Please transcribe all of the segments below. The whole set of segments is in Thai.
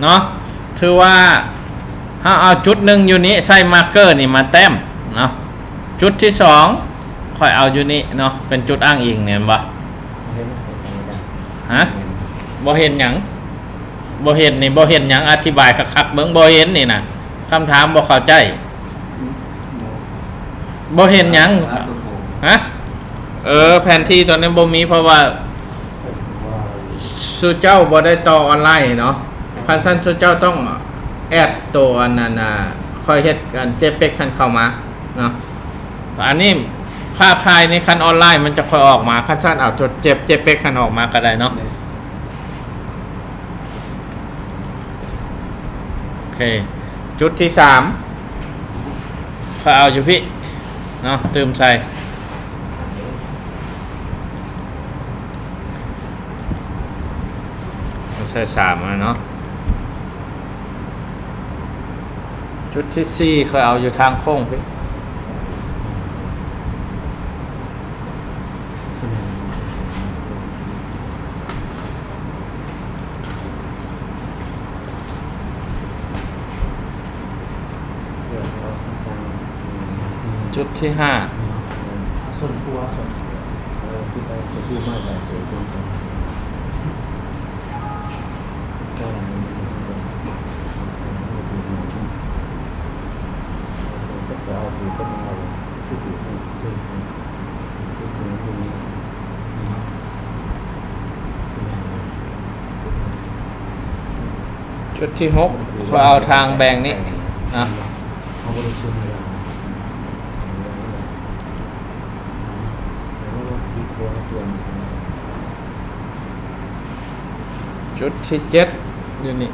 เนาะถือว่าถ้าเอาจุดหนึ่งอยู่นี้ใส่มาร์กเกอร์นี่มาแต้มเนาะจุดที่สองค่อยเอาอยู่นี้เนาะเป็นจุดอ้างอิงเนี่ยบ่ฮะบ่เห็นหยังบ่เห็นนี่บ่เห็นหยังอธิบายคักๆเบิ่งบ่เห็นนี่นะคำถามบ่เข้าใจบ่เห็นหยังฮะแผนที่ตอนนี้บ่มีเพราะว่าสุเจ้าบ่ได้ต่อออนไลน์เนาะคันท่านสุเจ้าต้องแอดตัวนั้นค่อยเฮ็ดกันเจเป็กคันเข้ามาเนาะอันนี้ภาพถ่ายในคันออนไลน์มันจะค่อยออกมาคันท่านเอาจดเจเป็กคันออกมาก็ได้เนาะโอเคจุดที่3เขาเอาอยู่พี่เนาะเติมใส่ใส่3แล้วเนาะจุดที่4เขาเอาอยู่ทางโค้งพี่จุดที่5ส่วนตัวที่ไปจะชื่อมากแบบเดียวกันก็เอาคือก็เอาที่ถือจุดที่6เขาเอาทางแบ่งนี้นะเขาก็ได้ซื้อมาแล้วจุดที่7อยู่นี่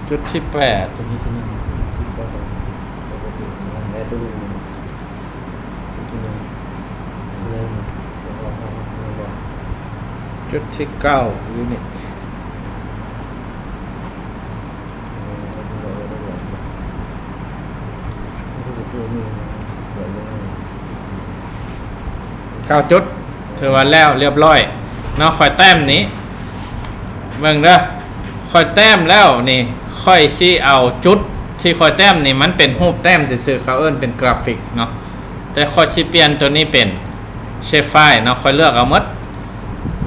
จุดที่8จุดที่9อยู่นี่9จุดถือว่าแล้วเรียบร้อยเนาะค่อยแต้มนี้เบิ่งเด้อค่อยแต้มแล้วนี่ค่อยสิเอาจุดที่ค่อยแต้มนี่มันเป็นรูปแต้มซื่อๆเขาเอิ้นเป็นกราฟิกเนาะแต่ค่อยสิเปลี่ยนตัวนี้เป็นเชฟไฟล์เนาะค่อยเลือกเอาหมด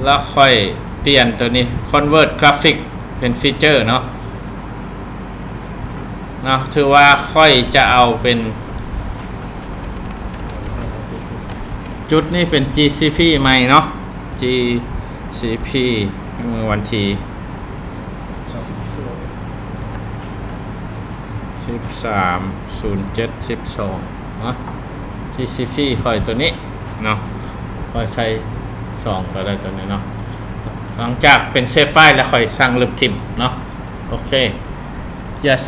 แล้วค่อยเปลี่ยนตัวนี้ convert graphic เป็นฟีเจอร์เนาะถือว่าค่อยจะเอาเป็นจุดนี้เป็น GCP ใหม่เนาะ GCP วันที่13/07/12เนาะ GCP ค่อยตัวนี้เนาะค่อยใช้2ก็ได้ตัวนี้เนาะหลังจากเป็นเซฟไฟล์แล้วค่อยสั่งลบทิมเนาะโอเค yes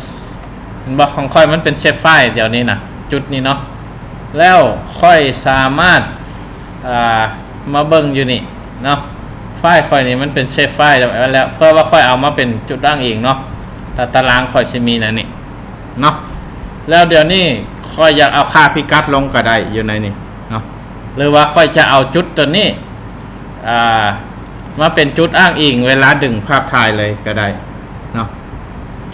เห็นบอกของค่อยมันเป็นเซฟไฟล์เดี๋ยวนี้นะจุดนี้เนาะแล้วค่อยสามารถมาเบิ่งอยู่นี่เนาะไฟล์ค่อยนี่มันเป็นเซฟไฟล์แล้วเพื่อว่าค่อยเอามาเป็นจุดตั้งเองเนาะแต่ตารางค่อยจะมีนะนี่เนาะแล้วเดี๋ยวนี้ค่อยอยากเอาค่าพิกัดลงก็ได้อยู่ในนี่เนาะหรือว่าค่อยจะเอาจุดตัวนี้มาเป็นจุดอ้างอิงเวลาดึงภาพถ่ายเลยก็ได้เนาะ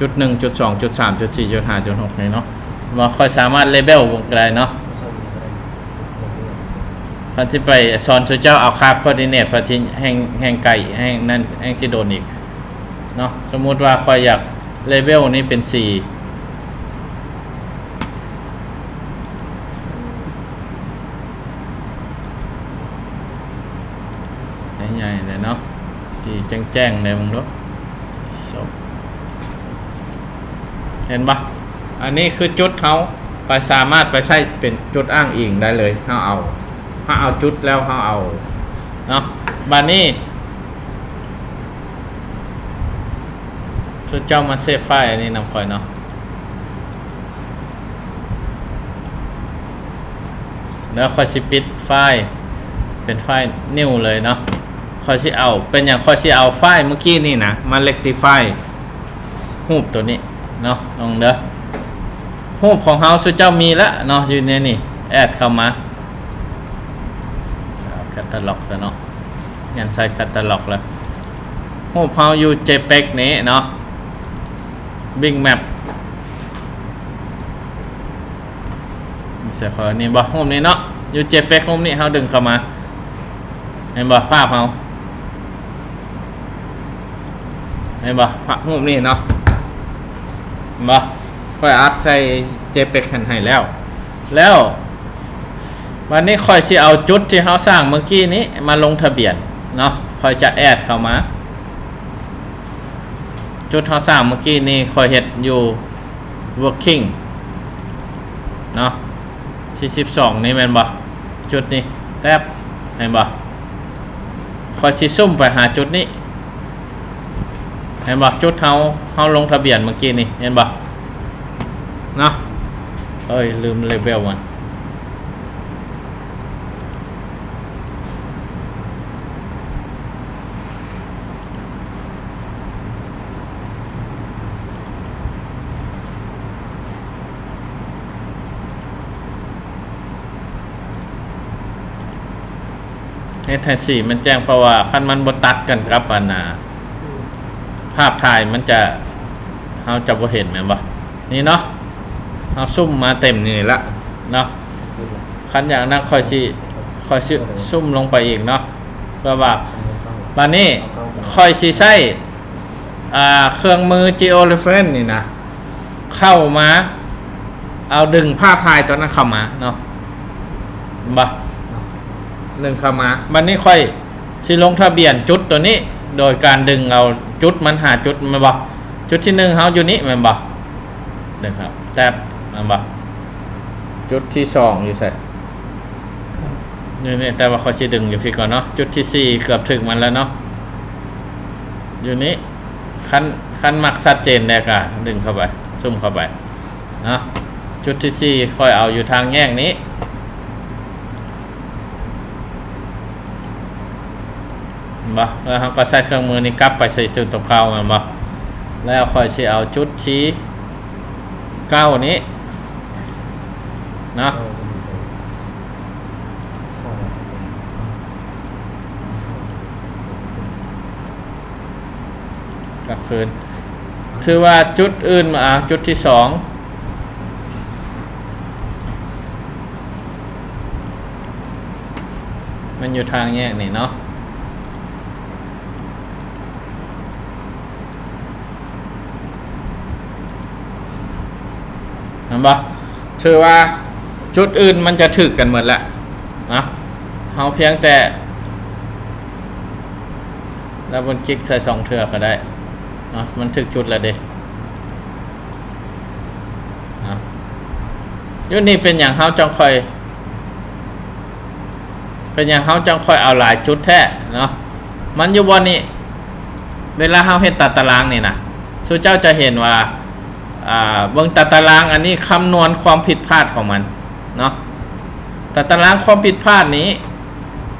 จุด1จุด2จุด3จุด4จุด5จุด6นี่เนาะว่าค่อยสามารถเลเบลก็ได้เนาะพอที่ไปสอนเจ้าเอาคาบคอร์ดิเนตพอที่แห่งไก่แห่งนั่นแห่งที่โดนอีกเนาะสมมุติว่าค่อยอยากเลเวลนี้เป็น4ใหญ่ๆเลยเนาะสีแจ้งๆเลยมึงดูเห็นปะอันนี้คือจุดเขาไปสามารถไปใช้เป็นจุดอ้างอิงได้เลยเขาเอาจุดแล้วเขาเอาเนาะบัดนี้ชุดเจ้ามาเซฟไฟล์อันนี้นำคอยเนาะแล้วคอยสิปิดไฟล์เป็นไฟล์นิวเลยเนาะคอยสิเอาเป็นอย่างคอยสิเอาไฟล์เมื่อกี้นี่นะมาเล็กติไฟล์รูปตัวนี้เนาะลองเด้อ รูปของเฮาสุเจ้ามีแล้วเนาะอยู่ในนี่แอดเข้ามาแคตตาล็อกซะเนาะงั้นใช้แคตตาล็อกแล้วรูปเฮาอยู่ JPEG นี้เนาะ Big Map เสียขอนี่บ่รูปนี้เนาะอยู่ JPEG รูปนี้เฮาดึงเข้ามาเห็นบ่ภาพเฮาเห็นบ่ภาพรูปนี้เนาะเห็นบ่ค่อยอัดใส่ JPEG ให้แล้ววันนี้ค่อยสิเอาจุดที่เฮาสร้างเมื่อกี้นี้มาลงทะเบียนเนาะค่อยจะแอดเข้ามาจุดเฮาสร้างเมื่อกี้นี้ค่อยเฮ็ดอยู่ working เนาะที่12นี่แม่นบ่จุดนี้แท็บเห็นบ่ค่อยสิซุ่มไปหาจุดนี้เห็นบ่จุดเฮาลงทะเบียนเมื่อกี้นี่เห็นบ่เนาะลืมเลเวลมันเฮดไท4มันแจ้งเพราะว่าคันมันบ่ตัดกันกับอันภาพถ่ายมันจะเฮาจะบ่เห็นแม่นบ่นี่เนาะเฮาซุ่มมาเต็มนี่ละเนาะคันอย่างนั้นค่อยสิซุ่มลงไปอีกเนาะเพื่อว่าบัดนี้ค่อยสิใช้เครื่องมือ Geo Reference นี่นะเข้ามาเอาดึงภาพถ่ายตัวนั้นเข้ามาเนาะบ่ดึงเข้ามาบัดนี้ค่อยสิลงทะเบียนจุดตัวนี้โดยการดึงเอาจุดมันหาจุดแม่นบ่จุดที่1เฮาอยู่นี้แม่นบ่นะครับแท็บแม่นบ่จุดที่2อยู่ไสนี่แต่ว่าเขาสิดึงอยู่พี่ก่อนเนาะจุดที่4เกือบถึงมันแล้วเนาะอยู่นี้คันมักชัดเจนได้ก็ดึงเข้าไปซุ่มเข้าไปเนาะจุดที่4ค่อยเอาอยู่ทางแยกนี้บ่แล้วเราก็ใช้เครื่องมือนี้กลับไปใส่จุดตรงเก่าแม่นบ่แล้วค่อยสิเอาจุดที่9นี้เนาะก็คืนถือว่าจุดอื่นมาจุดที่2มันอยู่ทางแยกนี่เนาะเห็นปะถือว่าจุดอื่นมันจะถึกกันหมดแล้วนะเฮาเพียงแต่แล้วบนคลิกใส่2เทื่อก็ได้นะมันถึกจุดแล้วเด้นะยุคนี้เป็นอย่างเฮาจังค่อยเอาหลายจุดแท้เนาะมันอยู่บนนี้เวลาเฮาเฮ็ดตัดตารางนี่นะสู่เจ้าจะเห็นว่าเบิ่งตัดตารางอันนี้คำนวณความผิดพลาดของมันเนาะตัดตารางความผิดพลาดนี้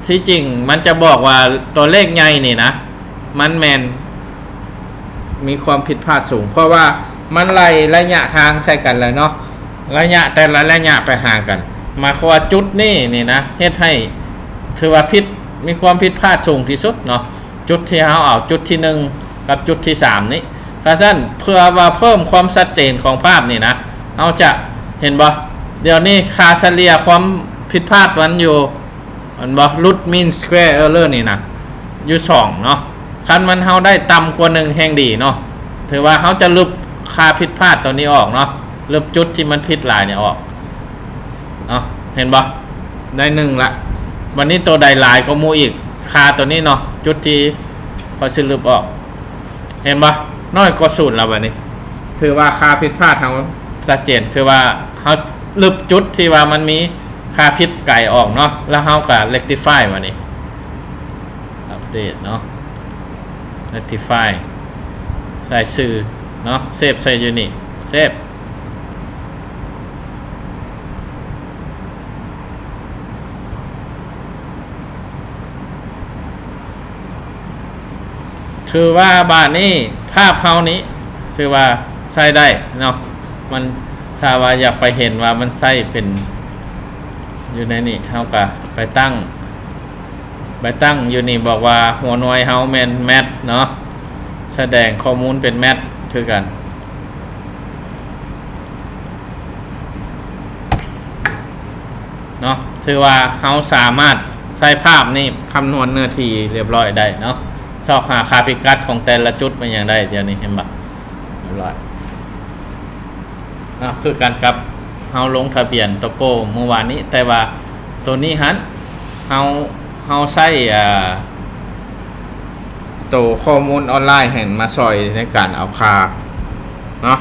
ที่จริงมันจะบอกว่าตัวเลขใหญ่นี่นะมันแมนมีความผิดพลาดสูงเพราะว่ามันไล่ระยะทางใส่กันเลยเนาะระยะแต่ละระยะไปห่างกันมาคือว่าจุดนี่นะเฮ็ดให้ถือว่ามีความผิดพลาดสูงที่สุดเนาะจุดที่เฮาเอาจุดที่1กับจุดที่3นี้เพราะฉะนั้นเพื่อว่าเพิ่มความชัดเจนของภาพนี่นะเอาจะเห็นบ่เดี๋ยวนี้ค่าเฉลี่ยความผิดพลาดมันอยู่มันบ่ root mean square error นี่นะอยู่2เนาะคันมันเฮาได้ต่ำกว่า1แห่งดีเนาะถือว่าเฮาจะลบค่าผิดพลาดตัวนี้ออกเนาะลบจุดที่มันผิดหลายเนี่ยออกเนาะเห็นบ่ได้1ละวันนี้ตัวใดหลายก็หมู่อีกค่าตัวนี้เนาะจุดที่พอสิลบออกเห็นบ่น้อยกว่า0แล้วบัดนี้ถือว่าค่าผิดพลาดเฮาชัดเจนถือว่าเฮาลบจุดที่ว่ามันมีค่าผิดไก่ออกเนาะแล้วเฮาก็ rectify บัดนี้อัปเดตเนาะ rectify ใส่ชื่อเนาะเซฟใส่อยู่นี่เซฟถือว่าบาทนี้ภาพเฮานี้ถือว่าใช้ได้เนาะมัน ถ้าว่าอยากไปเห็นว่ามันใส่เป็นอยู่ในนี่เฮาก็ไปตั้งอยู่นี่บอกว่าหัวหน่วยเฮาแม่นแมทเนาะแสดงข้อมูลเป็นแมทคือกันเนาะถือว่าเฮาสามารถใส่ภาพนี่คำนวณเนื้อที่เรียบร้อยได้เนาะชอบหาค่าพิกัดของแต่ละจุดเป็นอย่างไรเดี๋ยวนี้เห็นบ่เรียบร้อยคือการกับเฮาลงทะเบียนโตโก้เมื่อวานนี้แต่ว่าตัวนี้ฮันเฮาใช้ตัวข้อมูลออนไลน์เห็นมาซอยในการเอาค่าเนาะ